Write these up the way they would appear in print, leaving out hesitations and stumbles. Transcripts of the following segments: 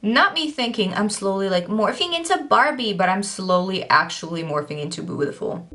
Not me thinking I'm slowly like morphing into Barbie, but I'm slowly actually morphing into Beautiful.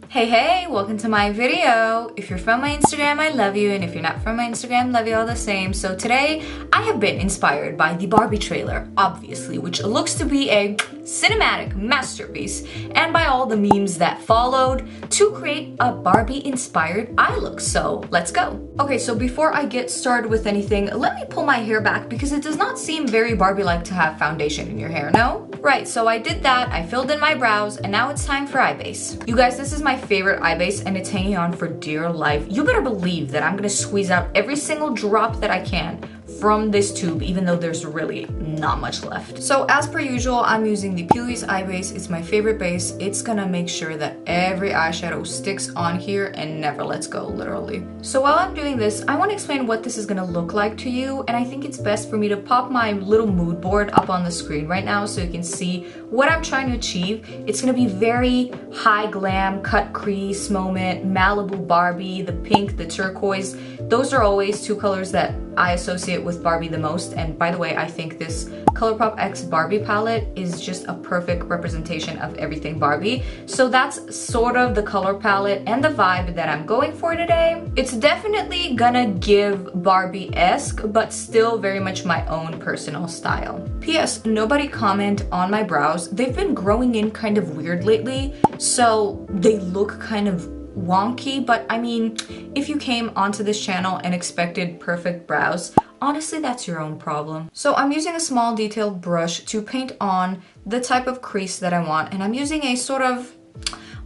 Hey, welcome to my video. If you're from my Instagram, I love you, and if you're not from my Instagram, love you all the same. So today, I have been inspired by the Barbie trailer, obviously, which looks to be a cinematic masterpiece, and by all the memes that followed, to create a Barbie-inspired eye look. So let's go. Okay, so before I get started with anything, let me pull my hair back because it does not seem very Barbie-like to have foundation in your hair, no? Right, so I did that, I filled in my brows, and now it's time for eye base. You guys, this is my favorite eye base and it's hanging on for dear life. You better believe that I'm gonna squeeze out every single drop that I can from this tube, even though there's really not much left. So as per usual, I'm using the Peely's eye base. It's my favorite base. It's gonna make sure that every eyeshadow sticks on here and never lets go, literally. So while I'm doing this, I want to explain what this is gonna look like to you, and I think it's best for me to pop my little mood board up on the screen right now so you can see what I'm trying to achieve. It's gonna be very high glam, cut crease moment, Malibu Barbie, the pink, the turquoise. Those are always two colors that I associate with Barbie the most, and by the way, I think this ColourPop X Barbie palette is just a perfect representation of everything Barbie. So that's sort of the color palette and the vibe that I'm going for today. It's definitely gonna give Barbie-esque, but still very much my own personal style. P.S. Nobody comment on my brows. They've been growing in kind of weird lately, so they look kind of wonky, but I mean, if you came onto this channel and expected perfect brows, honestly, that's your own problem. So I'm using a small detailed brush to paint on the type of crease that I want, and I'm using a sort of,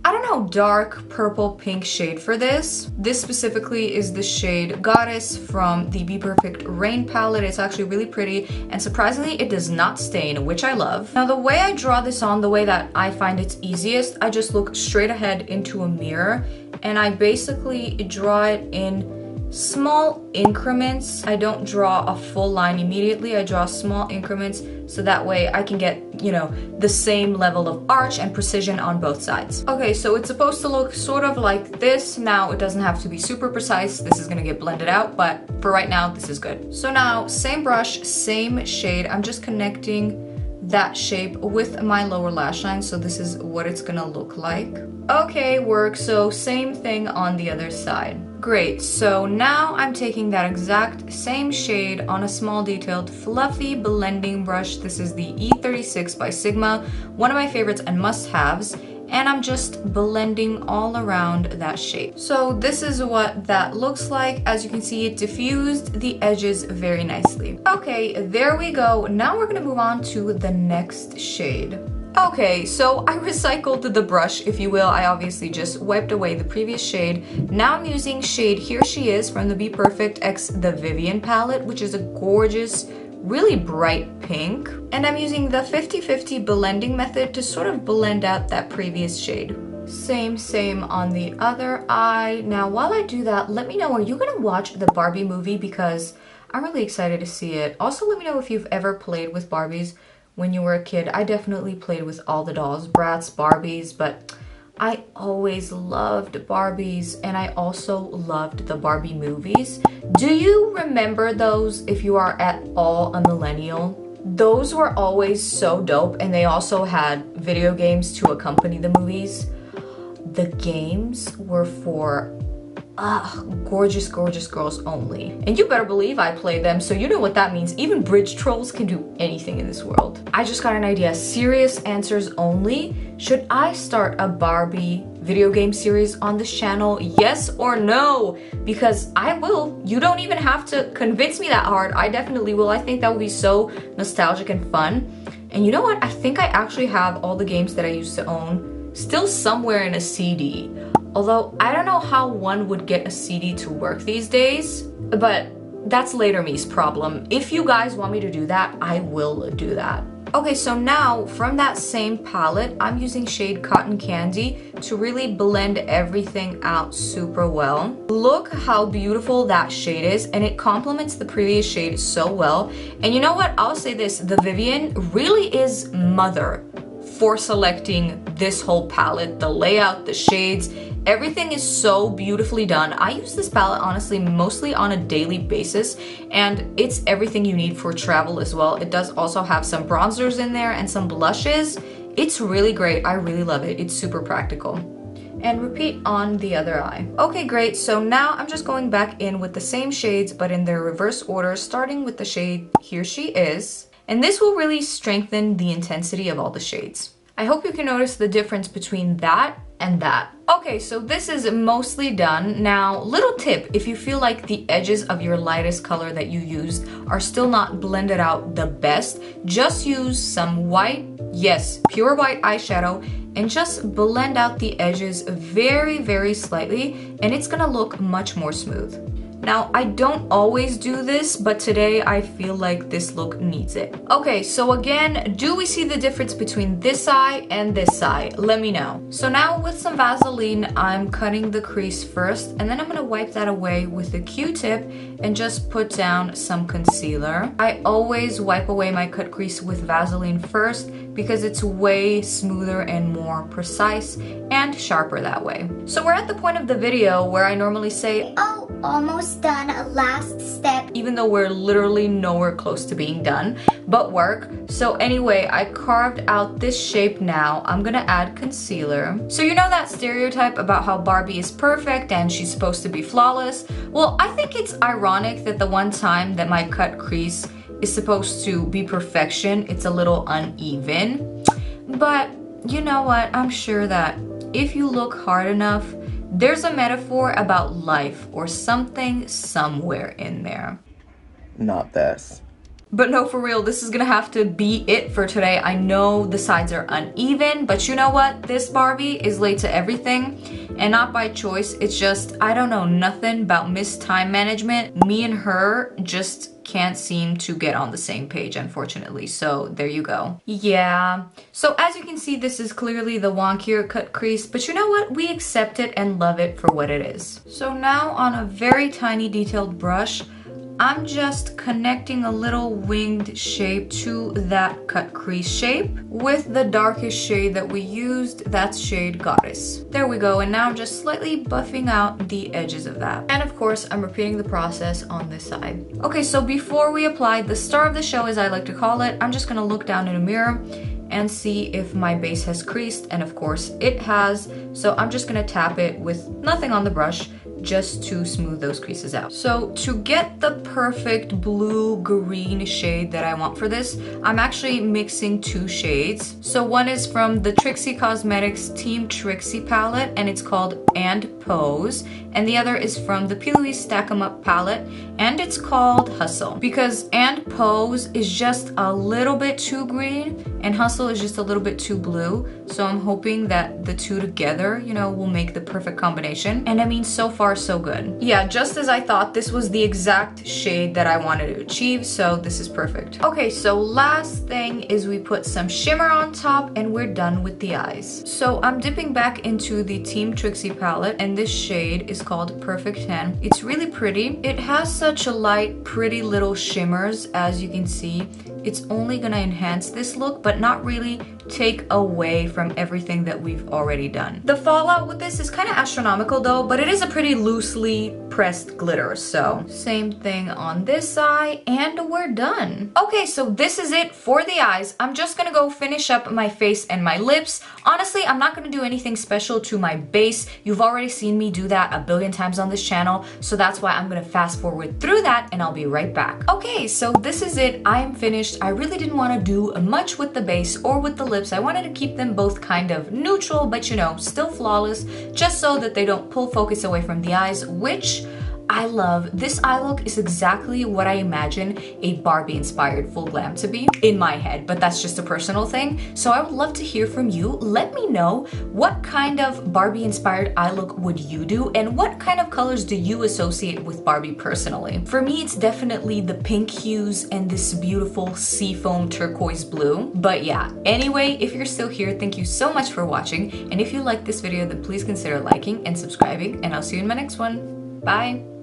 I don't know, dark purple pink shade for this. This specifically is the shade Goddess from the Be Perfect Rain palette. It's actually really pretty, and surprisingly, it does not stain, which I love. Now, the way I draw this on, the way that I find it's easiest, I just look straight ahead into a mirror, and I basically draw it in small increments. I don't draw a full line immediately. I draw small increments so that way I can get, you know, the same level of arch and precision on both sides. Okay, so it's supposed to look sort of like this. Now, it doesn't have to be super precise. This is gonna get blended out, but for right now, this is good. So now, same brush, same shade. I'm just connecting that shape with my lower lash line, so this is what it's gonna look like. Okay, work. So same thing on the other side. Great, so now I'm taking that exact same shade on a small detailed fluffy blending brush. This is the E36 by Sigma, one of my favorites and must-haves, and I'm just blending all around that shape. So this is what that looks like. As you can see, it diffused the edges very nicely. Okay, there we go. Now we're gonna move on to the next shade. Okay, so I recycled the brush, if you will. I obviously just wiped away the previous shade. Now I'm using shade Here She Is from the Be Perfect X The Vivian palette, which is a gorgeous, really bright pink. And I'm using the 50-50 blending method to sort of blend out that previous shade. Same on the other eye. Now, while I do that, let me know, are you gonna watch the Barbie movie? Because I'm really excited to see it. Also, let me know if you've ever played with Barbies when you were a kid. I definitely played with all the dolls, Bratz, Barbies, but I always loved Barbies, and I also loved the Barbie movies. Do you remember those if you are at all a millennial? Those were always so dope, and they also had video games to accompany the movies. The games were for gorgeous girls only. And you better believe I played them, so you know what that means. Even bridge trolls can do anything in this world. I just got an idea. Serious answers only. Should I start a Barbie video game series on this channel? Yes or no? Because I will. You don't even have to convince me that hard. I definitely will. I think that would be so nostalgic and fun. And you know what? I think I actually have all the games that I used to own still somewhere in a CD. Although, I don't know how one would get a CD to work these days, but that's later me's problem. If you guys want me to do that, I will do that. Okay, so now from that same palette, I'm using shade Cotton Candy to really blend everything out super well. Look how beautiful that shade is, and it complements the previous shade so well. And you know what? I'll say this, the Vivian really is mother for selecting this whole palette, the layout, the shades, Everything is so beautifully done. I use this palette honestly mostly on a daily basis, and it's everything you need for travel as well. It does also have some bronzers in there and some blushes. It's really great. I really love it. It's super practical. And repeat on the other eye. Okay, great. So now I'm just going back in with the same shades, but in their reverse order, starting with the shade Here She Is. And this will really strengthen the intensity of all the shades. I hope you can notice the difference between that and that. Okay, so this is mostly done. Now, little tip, if you feel like the edges of your lightest color that you used are still not blended out the best, just use some white, yes, pure white eyeshadow, and just blend out the edges very, very slightly, and it's gonna look much more smooth. Now, I don't always do this, but today I feel like this look needs it. Okay, so again, do we see the difference between this eye and this eye? Let me know. So now with some Vaseline, I'm cutting the crease first, and then I'm gonna wipe that away with a Q-tip and just put down some concealer. I always wipe away my cut crease with Vaseline first because it's way smoother and more precise and sharper that way. So we're at the point of the video where I normally say, oh, almost done, last step, even though we're literally nowhere close to being done, but work. So anyway, I carved out this shape now. I'm gonna add concealer. So you know that stereotype about how Barbie is perfect and she's supposed to be flawless? Well, I think it's ironic that the one time that my cut crease is supposed to be perfection, it's a little uneven. But you know what? I'm sure that if you look hard enough, there's a metaphor about life or something somewhere in there. Not this. But no, for real, this is gonna have to be it for today. I know the sides are uneven, but you know what? This Barbie is late to everything, and not by choice. It's just, I don't know nothing about Miss Time Management. Me and her just can't seem to get on the same page, unfortunately. So there you go. Yeah. So as you can see, this is clearly the wonkier cut crease, but you know what? We accept it and love it for what it is. So now on a very tiny detailed brush, I'm just connecting a little winged shape to that cut crease shape with the darkest shade that we used, that's shade Goddess. There we go, and now I'm just slightly buffing out the edges of that. And of course, I'm repeating the process on this side. Okay, so before we apply the star of the show, as I like to call it, I'm just gonna look down in a mirror and see if my base has creased, and of course it has. So I'm just gonna tap it with nothing on the brush, just to smooth those creases out. So to get the perfect blue-green shade that I want for this, I'm actually mixing two shades. So one is from the Trixie Cosmetics Team Trixie palette, and it's called And Pose, and the other is from the P. Louise Stack 'em Up palette, and it's called Hustle. Because And Pose is just a little bit too green, and Hustle is just a little bit too blue. So I'm hoping that the two together, you know, will make the perfect combination. And I mean, so far so good. Yeah, just as I thought, this was the exact shade that I wanted to achieve, so this is perfect. Okay, so last thing is we put some shimmer on top and we're done with the eyes. So I'm dipping back into the Team Trixie palette, and this shade is called Perfect 10. It's really pretty. It has such a light, pretty little shimmers, as you can see. It's only gonna enhance this look, but not really take away from everything that we've already done. The fallout with this is kind of astronomical though, but it is a pretty loosely pressed glitter, so same thing on this eye, and we're done. Okay, so this is it for the eyes. I'm just gonna go finish up my face and my lips. Honestly, I'm not gonna do anything special to my base. You've already seen me do that a billion times on this channel, so that's why I'm gonna fast forward through that and I'll be right back. Okay, so this is it. I am finished. I really didn't want to do much with the base or with the lips. I wanted to keep them both kind of neutral, but you know, still flawless, just so that they don't pull focus away from the eyes, which I love. This eye look is exactly what I imagine a Barbie inspired full glam to be in my head, but that's just a personal thing. So I would love to hear from you. Let me know, what kind of Barbie inspired eye look would you do, and what kind of colors do you associate with Barbie personally? For me, it's definitely the pink hues and this beautiful seafoam turquoise blue. But yeah, anyway, if you're still here, thank you so much for watching. And if you like this video, then please consider liking and subscribing, and I'll see you in my next one. Bye.